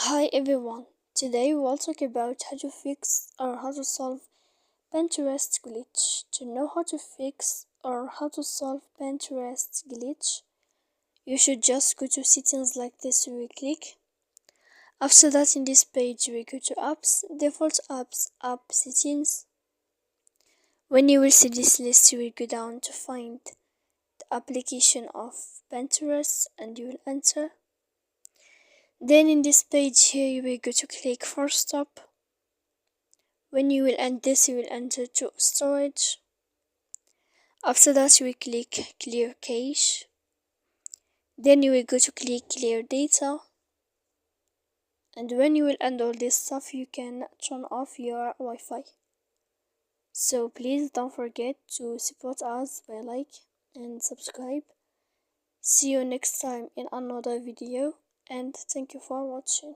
Hi everyone, today we will talk about how to fix or how to solve Pinterest glitch. To know how to fix or how to solve Pinterest glitch, you should just go to settings like this. We click. After that, in this page we go to apps, default apps, app settings. When you will see this list, you will go down to find the application of Pinterest and you will enter. Then in this page here you will go to click for stop. When you will end this, you will enter to storage. After that you will click clear cache. Then you will go to click clear data. And when you will end all this stuff, you can turn off your Wi-Fi. So please don't forget to support us by like and subscribe. See you next time in another video and thank you for watching.